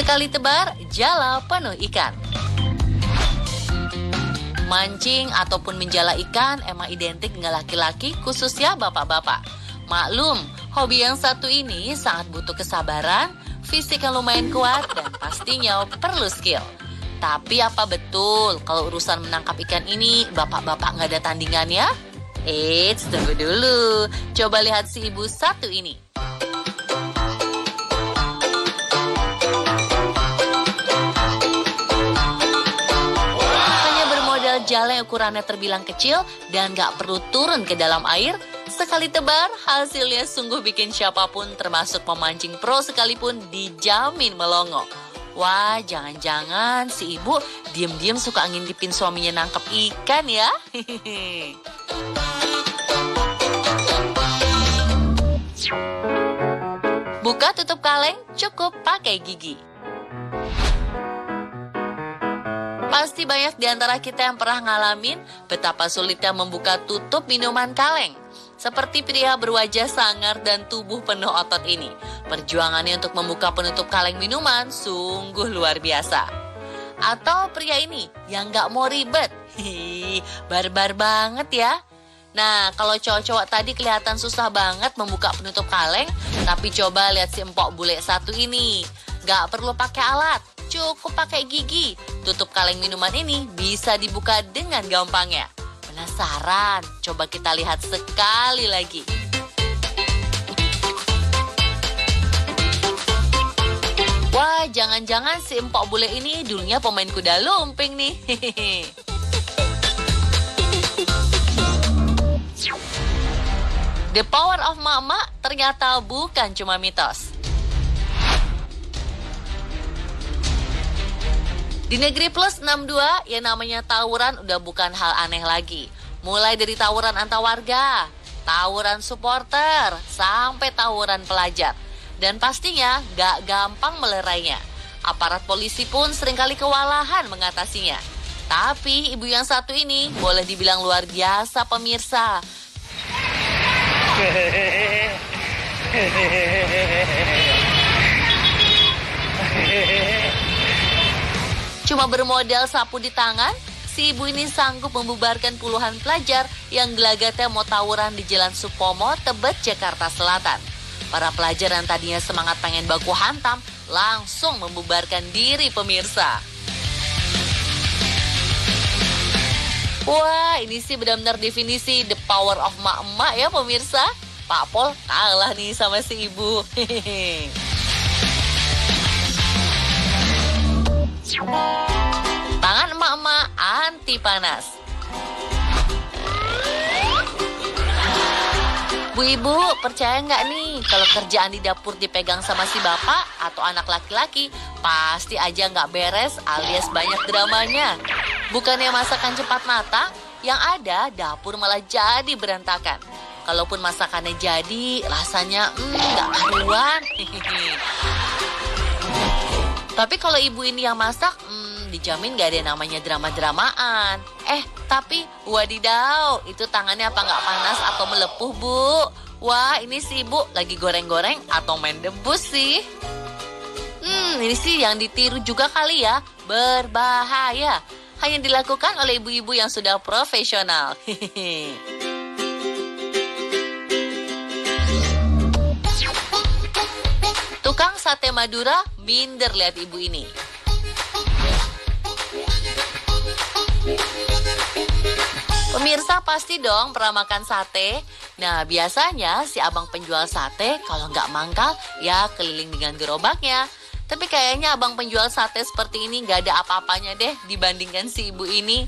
Sekali tebar, jala penuh ikan. Mancing ataupun menjala ikan emang identik dengan laki-laki, khususnya bapak-bapak. Maklum, hobi yang satu ini sangat butuh kesabaran, fisik yang lumayan kuat, dan pastinya perlu skill. Tapi apa betul kalau urusan menangkap ikan ini bapak-bapak nggak ada tandingannya? Eits, tunggu dulu. Coba lihat si ibu satu ini. Hanya bermodal jala yang ukurannya terbilang kecil dan nggak perlu turun ke dalam air, sekali tebar hasilnya sungguh bikin siapapun termasuk pemancing pro sekalipun dijamin melongo. Wah, jangan-jangan si ibu diem-diem suka ngintipin suaminya nangkep ikan ya. Buka tutup kaleng cukup pakai gigi. Pasti banyak di antara kita yang pernah ngalamin betapa sulitnya membuka tutup minuman kaleng. Seperti pria berwajah sangar dan tubuh penuh otot ini. Perjuangannya untuk membuka penutup kaleng minuman sungguh luar biasa. Atau pria ini yang gak mau ribet. Barbar banget ya. Nah, kalau cowok-cowok tadi kelihatan susah banget membuka penutup kaleng, tapi coba lihat si empok bule satu ini. Gak perlu pakai alat, cukup pakai gigi. Tutup kaleng minuman ini bisa dibuka dengan gampangnya. Penasaran? Coba kita lihat sekali lagi. Wah, jangan-jangan si empok bule ini dulunya pemain kuda lumping nih. The power of mama ternyata bukan cuma mitos. Di negeri plus 62, yang namanya tawuran udah bukan hal aneh lagi. Mulai dari tawuran antar warga, tawuran supporter, sampai tawuran pelajar. Dan pastinya gak gampang melerainya. Aparat polisi pun seringkali kewalahan mengatasinya. Tapi ibu yang satu ini boleh dibilang luar biasa pemirsa. Cuma bermodal sapu di tangan, si ibu ini sanggup membubarkan puluhan pelajar yang gelagatnya mau tawuran di Jalan Supomo, Tebet, Jakarta Selatan. Para pelajar yang tadinya semangat pengen baku hantam, langsung membubarkan diri pemirsa. Wah, ini sih benar-benar definisi the power of mak-emak ya pemirsa. Pak Pol kalah nih sama si ibu. Tangan emak-emak anti panas. Bu ibu, percaya nggak nih kalau kerjaan di dapur dipegang sama si bapak atau anak laki-laki, pasti aja nggak beres alias banyak dramanya. Bukannya masakan cepat matang, yang ada dapur malah jadi berantakan. Kalaupun masakannya jadi, rasanya nggak karuan. Tapi kalau ibu ini yang masak, dijamin nggak ada namanya drama-dramaan. Tapi wadidaw, itu tangannya apa nggak panas atau melepuh, Bu? Wah, ini si ibu lagi goreng-goreng atau main debus sih? Ini sih yang ditiru juga kali ya, berbahaya. Hanya dilakukan oleh ibu-ibu yang sudah profesional. Tukang sate Madura minder lihat ibu ini. Pemirsa pasti dong pernah makan sate. Nah, biasanya si abang penjual sate kalau nggak mangkal ya keliling dengan gerobaknya. Tapi kayaknya abang penjual sate seperti ini nggak ada apa-apanya deh dibandingkan si ibu ini.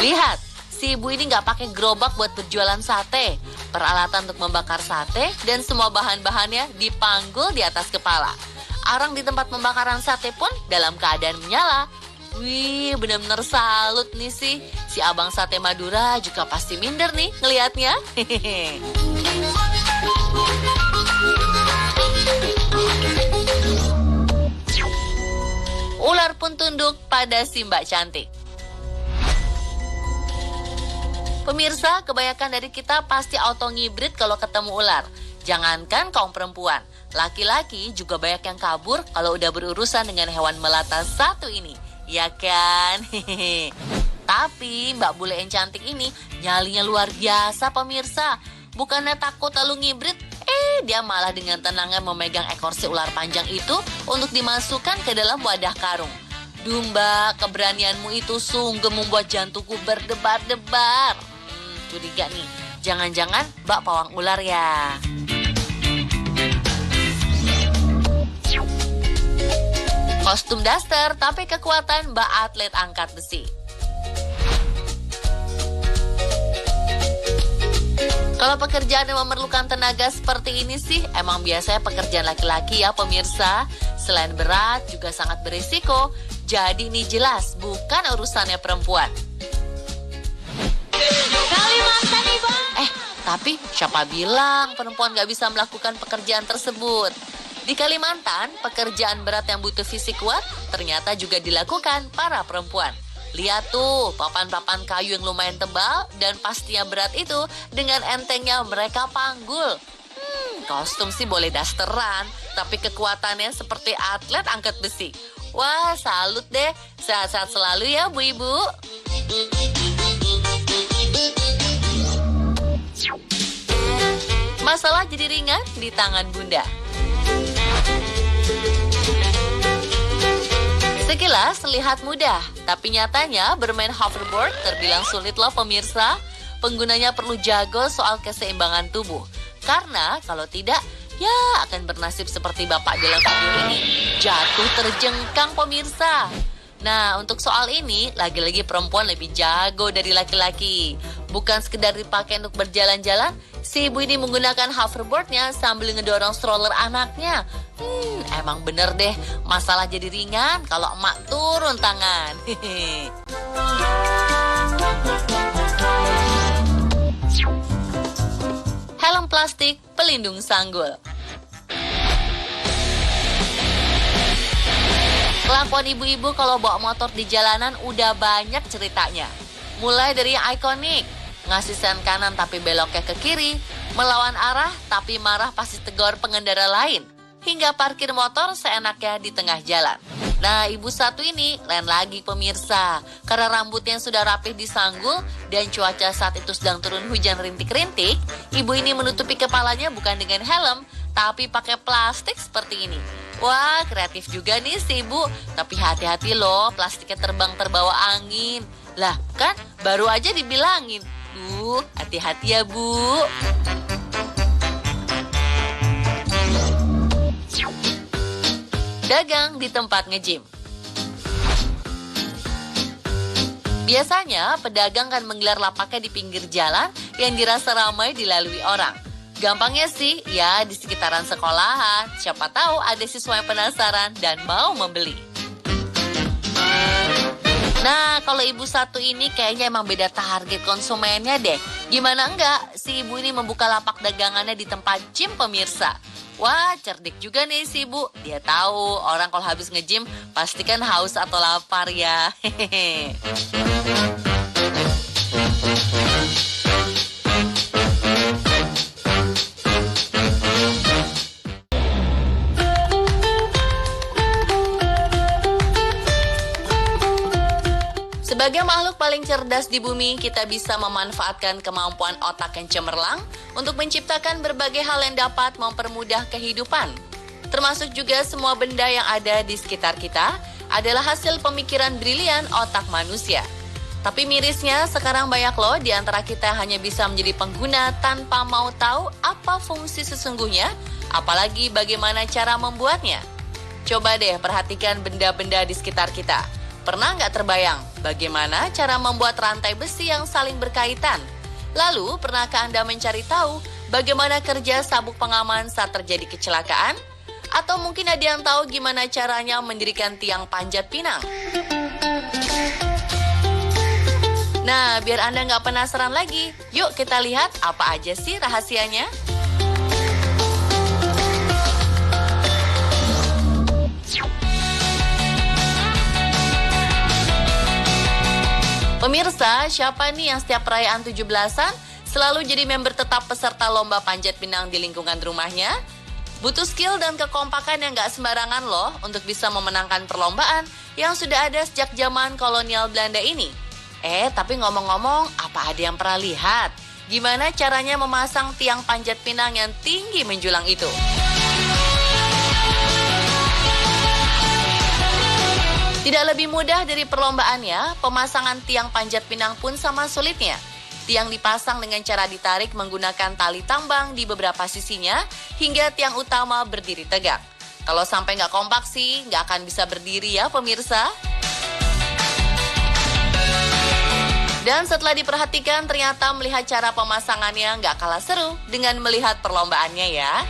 Lihat, si ibu ini nggak pakai gerobak buat berjualan sate. Peralatan untuk membakar sate dan semua bahan-bahannya dipanggul di atas kepala. Arang di tempat pembakaran sate pun dalam keadaan menyala. Wih, benar-benar salut nih sih. Si abang sate Madura juga pasti minder nih ngelihatnya. Ular pun tunduk pada si Mbak cantik. Pemirsa, kebanyakan dari kita pasti auto ngibrit kalau ketemu ular. Jangankan kaum perempuan, laki-laki juga banyak yang kabur kalau udah berurusan dengan hewan melata satu ini. Ya kan? Tapi Mbak Bule yang cantik ini nyalinya luar biasa pemirsa. Bukannya takut lalu ngibrit, dia malah dengan tenangnya memegang ekor si ular panjang itu untuk dimasukkan ke dalam wadah karung. Mbak, keberanianmu itu sungguh membuat jantungku berdebar-debar. Curiga nih, jangan-jangan Mbak pawang ular ya. Kostum daster tapi kekuatan Mbak atlet angkat besi. Kalau pekerjaan yang memerlukan tenaga seperti ini sih, emang biasanya pekerjaan laki-laki ya pemirsa. Selain berat, juga sangat berisiko. Jadi ini jelas, bukan urusannya perempuan. Kalimantan Ibu. Tapi siapa bilang perempuan gak bisa melakukan pekerjaan tersebut? Di Kalimantan, pekerjaan berat yang butuh fisik kuat ternyata juga dilakukan para perempuan. Lihat tuh, papan-papan kayu yang lumayan tebal dan pastinya berat itu dengan entengnya mereka panggul. Kostum sih boleh dasteran, tapi kekuatannya seperti atlet angkat besi. Wah, salut deh. Sehat-sehat selalu ya, Bu Ibu. Masalah jadi ringan di tangan Bunda. Sekilas terlihat mudah, tapi nyatanya bermain hoverboard terbilang sulit loh pemirsa. Penggunanya perlu jago soal keseimbangan tubuh. Karena kalau tidak, ya akan bernasib seperti bapak dalam video ini. Jatuh terjengkang pemirsa. Nah, untuk soal ini, lagi-lagi perempuan lebih jago dari laki-laki. Bukan sekedar dipakai untuk berjalan-jalan, si ibu ini menggunakan hoverboardnya sambil ngedorong stroller anaknya. Emang bener deh, masalah jadi ringan kalau emak turun tangan. Helm plastik pelindung sanggul. Kelakuan ibu-ibu kalau bawa motor di jalanan udah banyak ceritanya. Mulai dari yang ikonik, ngasih sen kanan tapi beloknya ke kiri, melawan arah tapi marah pasti tegur pengendara lain, hingga parkir motor seenaknya di tengah jalan. Nah, ibu satu ini lain lagi pemirsa, karena rambutnya sudah rapih disanggul dan cuaca saat itu sedang turun hujan rintik-rintik, ibu ini menutupi kepalanya bukan dengan helm, tapi pakai plastik seperti ini. Wah, kreatif juga nih si ibu, tapi hati-hati loh, plastiknya terbang terbawa angin. Lah, kan baru aja dibilangin. Hati-hati ya, Bu. Dagang di tempat nge-gym. Biasanya, pedagang kan menggelar lapaknya di pinggir jalan yang dirasa ramai dilalui orang. Gampangnya sih, ya di sekitaran sekolahan. Siapa tahu ada siswa yang penasaran dan mau membeli. Nah, kalau ibu satu ini kayaknya emang beda target konsumennya deh. Gimana enggak, si ibu ini membuka lapak dagangannya di tempat gym pemirsa. Wah, cerdik juga nih si ibu. Dia tahu orang kalau habis nge-gym pasti kan haus atau lapar ya. Hehehe. Sebagai makhluk paling cerdas di bumi, kita bisa memanfaatkan kemampuan otak yang cemerlang untuk menciptakan berbagai hal yang dapat mempermudah kehidupan. Termasuk juga semua benda yang ada di sekitar kita adalah hasil pemikiran brilian otak manusia. Tapi mirisnya, sekarang banyak loh di antara kita hanya bisa menjadi pengguna tanpa mau tahu apa fungsi sesungguhnya, apalagi bagaimana cara membuatnya. Coba deh perhatikan benda-benda di sekitar kita. Pernah nggak terbayang bagaimana cara membuat rantai besi yang saling berkaitan? Lalu, pernahkah Anda mencari tahu bagaimana kerja sabuk pengaman saat terjadi kecelakaan? Atau mungkin ada yang tahu gimana caranya mendirikan tiang panjat pinang? Nah, biar Anda nggak penasaran lagi, yuk kita lihat apa aja sih rahasianya. Pemirsa, siapa nih yang setiap perayaan 17-an Selalu jadi member tetap peserta lomba panjat pinang di lingkungan rumahnya? Butuh skill dan kekompakan yang gak sembarangan loh untuk bisa memenangkan perlombaan yang sudah ada sejak zaman kolonial Belanda ini. Tapi ngomong-ngomong, apa ada yang pernah lihat? Gimana caranya memasang tiang panjat pinang yang tinggi menjulang itu? Tidak lebih mudah dari perlombaannya, pemasangan tiang panjat pinang pun sama sulitnya. Tiang dipasang dengan cara ditarik menggunakan tali tambang di beberapa sisinya hingga tiang utama berdiri tegak. Kalau sampai nggak kompak sih, nggak akan bisa berdiri ya pemirsa. Dan setelah diperhatikan, ternyata melihat cara pemasangannya nggak kalah seru dengan melihat perlombaannya ya.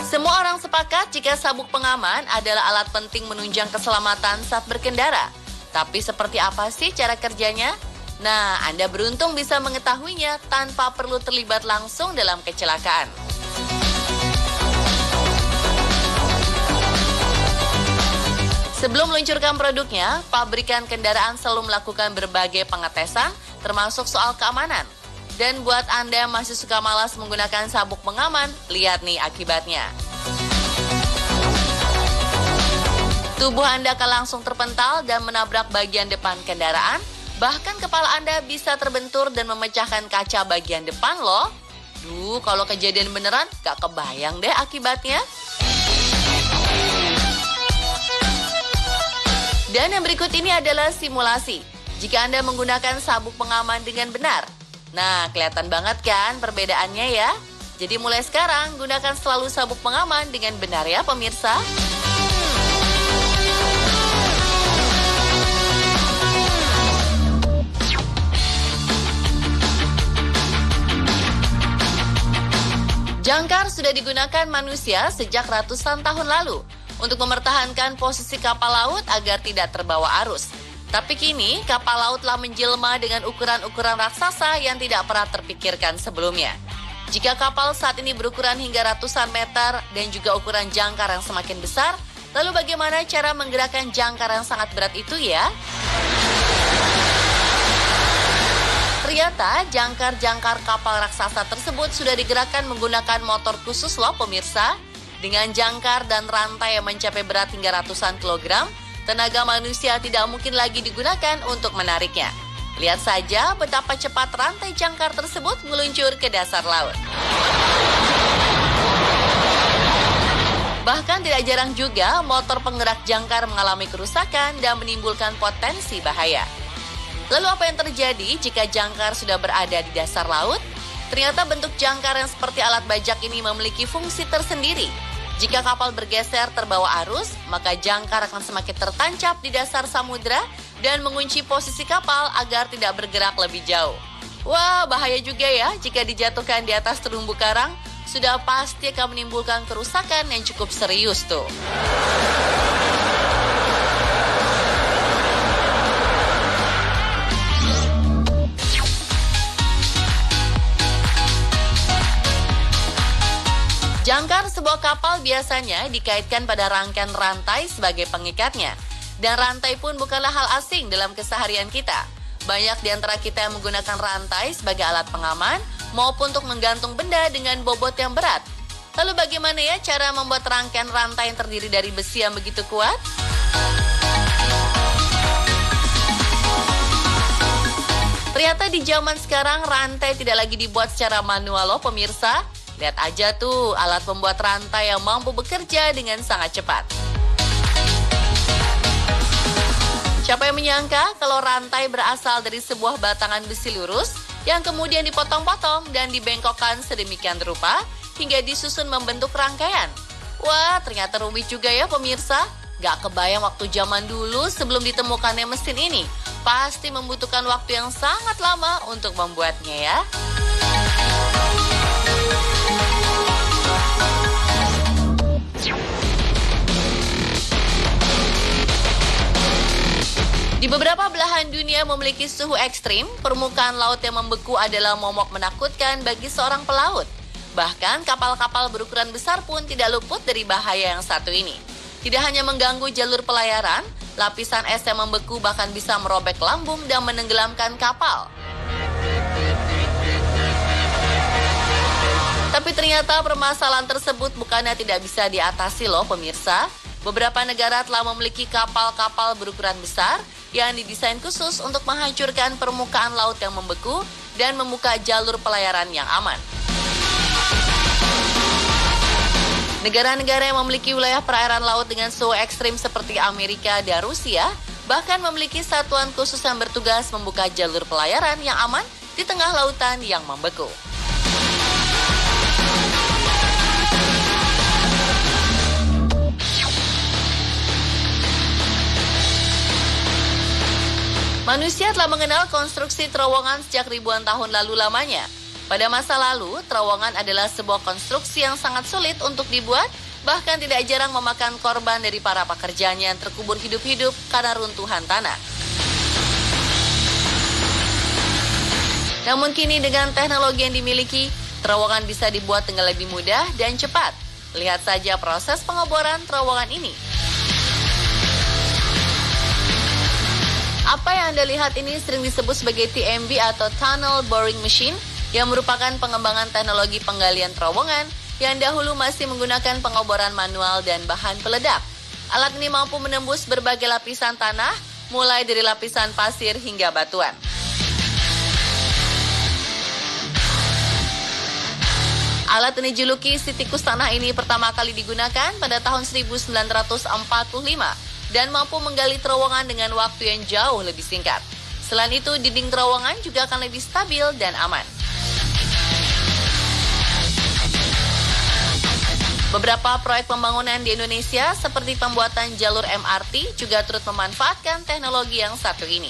Semua orang sepakat jika sabuk pengaman adalah alat penting menunjang keselamatan saat berkendara. Tapi seperti apa sih cara kerjanya? Nah, Anda beruntung bisa mengetahuinya tanpa perlu terlibat langsung dalam kecelakaan. Sebelum meluncurkan produknya, pabrikan kendaraan selalu melakukan berbagai pengetesan, termasuk soal keamanan. Dan buat Anda yang masih suka malas menggunakan sabuk pengaman, lihat nih akibatnya. Tubuh Anda akan langsung terpental dan menabrak bagian depan kendaraan, bahkan kepala Anda bisa terbentur dan memecahkan kaca bagian depan loh. Kalau kejadian beneran, gak kebayang deh akibatnya. Dan yang berikut ini adalah simulasi. Jika Anda menggunakan sabuk pengaman dengan benar. Nah, kelihatan banget kan perbedaannya ya? Jadi mulai sekarang, gunakan selalu sabuk pengaman dengan benar ya pemirsa. Jangkar sudah digunakan manusia sejak ratusan tahun lalu untuk mempertahankan posisi kapal laut agar tidak terbawa arus. Tapi kini, kapal laut telah menjelma dengan ukuran-ukuran raksasa yang tidak pernah terpikirkan sebelumnya. Jika kapal saat ini berukuran hingga ratusan meter dan juga ukuran jangkar yang semakin besar, lalu bagaimana cara menggerakkan jangkar yang sangat berat itu ya? Ternyata jangkar-jangkar kapal raksasa tersebut sudah digerakkan menggunakan motor khusus loh pemirsa. Dengan jangkar dan rantai yang mencapai berat hingga ratusan kilogram, tenaga manusia tidak mungkin lagi digunakan untuk menariknya. Lihat saja betapa cepat rantai jangkar tersebut meluncur ke dasar laut. Bahkan tidak jarang juga motor penggerak jangkar mengalami kerusakan dan menimbulkan potensi bahaya. Lalu apa yang terjadi jika jangkar sudah berada di dasar laut? Ternyata bentuk jangkar yang seperti alat bajak ini memiliki fungsi tersendiri. Jika kapal bergeser terbawa arus, maka jangkar akan semakin tertancap di dasar samudra dan mengunci posisi kapal agar tidak bergerak lebih jauh. Wah, bahaya juga ya jika dijatuhkan di atas terumbu karang. Sudah pasti akan menimbulkan kerusakan yang cukup serius tuh. Jangkar sebuah kapal biasanya dikaitkan pada rangkaian rantai sebagai pengikatnya. Dan rantai pun bukanlah hal asing dalam keseharian kita. Banyak di antara kita yang menggunakan rantai sebagai alat pengaman maupun untuk menggantung benda dengan bobot yang berat. Lalu bagaimana ya cara membuat rangkaian rantai yang terdiri dari besi yang begitu kuat? Ternyata di zaman sekarang rantai tidak lagi dibuat secara manual loh pemirsa. Lihat aja tuh alat pembuat rantai yang mampu bekerja dengan sangat cepat. Siapa yang menyangka kalau rantai berasal dari sebuah batangan besi lurus yang kemudian dipotong-potong dan dibengkokkan sedemikian rupa hingga disusun membentuk rangkaian. Wah, ternyata rumit juga ya pemirsa. Gak kebayang waktu zaman dulu sebelum ditemukannya mesin ini. Pasti membutuhkan waktu yang sangat lama untuk membuatnya ya. Di beberapa belahan dunia memiliki suhu ekstrim, permukaan laut yang membeku adalah momok menakutkan bagi seorang pelaut. Bahkan kapal-kapal berukuran besar pun tidak luput dari bahaya yang satu ini. Tidak hanya mengganggu jalur pelayaran, lapisan es yang membeku bahkan bisa merobek lambung dan menenggelamkan kapal. Tapi ternyata permasalahan tersebut bukannya tidak bisa diatasi loh pemirsa. Beberapa negara telah memiliki kapal-kapal berukuran besar yang didesain khusus untuk menghancurkan permukaan laut yang membeku dan membuka jalur pelayaran yang aman. Negara-negara yang memiliki wilayah perairan laut dengan suhu ekstrim seperti Amerika dan Rusia bahkan memiliki satuan khusus yang bertugas membuka jalur pelayaran yang aman di tengah lautan yang membeku. Manusia telah mengenal konstruksi terowongan sejak ribuan tahun lalu lamanya. Pada masa lalu, terowongan adalah sebuah konstruksi yang sangat sulit untuk dibuat, bahkan tidak jarang memakan korban dari para pekerjanya yang terkubur hidup-hidup karena runtuhan tanah. Namun kini dengan teknologi yang dimiliki, terowongan bisa dibuat dengan lebih mudah dan cepat. Lihat saja proses pengeboran terowongan ini. Apa yang Anda lihat ini sering disebut sebagai TMB atau Tunnel Boring Machine, yang merupakan pengembangan teknologi penggalian terowongan yang dahulu masih menggunakan pengeboran manual dan bahan peledak. Alat ini mampu menembus berbagai lapisan tanah, mulai dari lapisan pasir hingga batuan. Alat ini dijuluki si tikus tanah ini pertama kali digunakan pada tahun 1945 dan mampu menggali terowongan dengan waktu yang jauh lebih singkat. Selain itu, dinding terowongan juga akan lebih stabil dan aman. Beberapa proyek pembangunan di Indonesia seperti pembuatan jalur MRT juga turut memanfaatkan teknologi yang satu ini.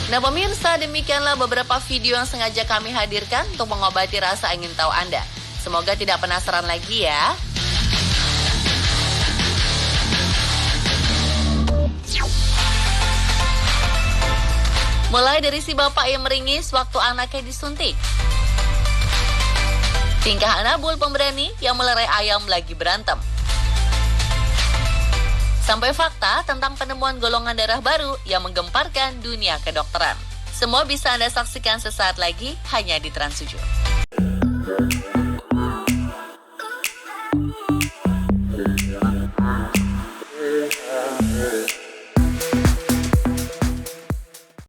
Nah pemirsa, demikianlah beberapa video yang sengaja kami hadirkan untuk mengobati rasa ingin tahu Anda. Semoga tidak penasaran lagi ya. Mulai dari si bapak yang meringis waktu anaknya disuntik. Tingkah Anabul pemberani yang melerai ayam lagi berantem. Sampai fakta tentang penemuan golongan darah baru yang menggemparkan dunia kedokteran. Semua bisa Anda saksikan sesaat lagi hanya di Trans 7.